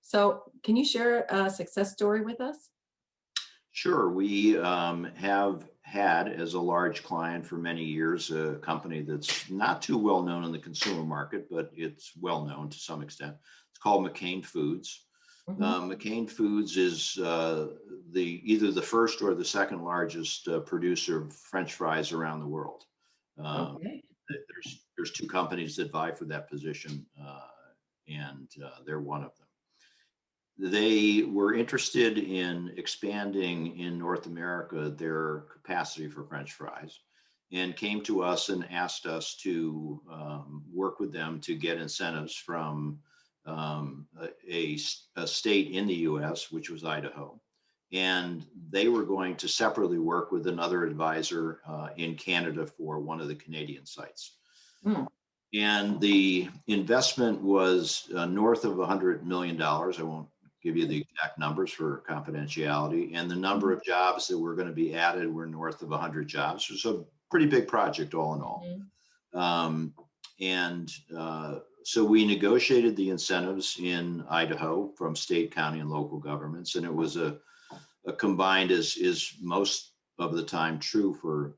So can you share a success story with us? Sure. We have had as a large client for many years a company that's not too well known in the consumer market, but it's well known to some extent. It's called McCain Foods. Hmm. McCain Foods is the either the first or the second largest producer of French fries around the world. Um, Okay. there's two companies that vie for that position, and they're one of them. They were interested in expanding in North America their capacity for French fries and came to us and asked us to work with them to get incentives from a state in the US, which was Idaho. And they were going to separately work with another advisor in Canada for one of the Canadian sites. Mm. And the investment was north of $100 million. I won't give you the exact numbers for confidentiality. And the number of jobs that were going to be added were north of 100 jobs. It was a pretty big project, all in all. Mhm. Um, and so we negotiated the incentives in Idaho from state, county, and local governments. And it was a combined, as is most of the time true for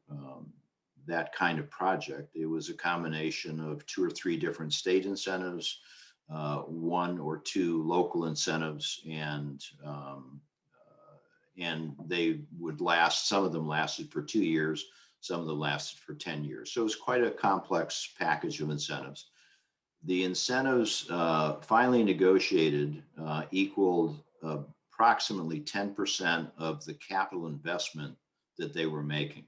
that kind of project. It was a combination of two or three different state incentives, one or two local incentives, and they would last. Some of them lasted for 2 years, some of them lasted for 10 years. So it was quite a complex package of incentives. The incentives finally negotiated equaled approximately 10% of the capital investment that they were making.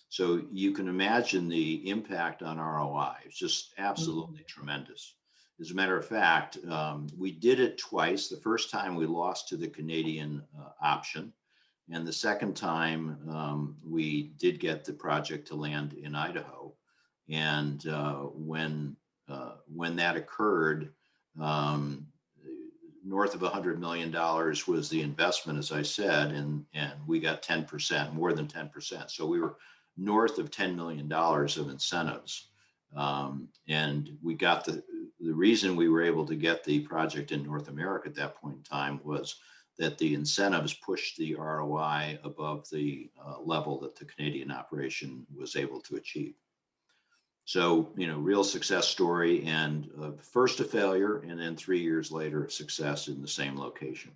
So you can imagine the impact on ROI. It's just absolutely Mhm. tremendous. As a matter of fact, we did it twice. The first time we lost to the Canadian option, and the second time we did get the project to land in Idaho. And when that occurred, um, north of $100 million was the investment, as I said, and we got 10%, more than 10%. So we were north of $10 million of incentives. And we got the reason we were able to get the project in North America at that point in time was that the incentives pushed the ROI above the level that the Canadian operation was able to achieve. So, real success story, and first a failure, and then 3 years later, a success in the same location.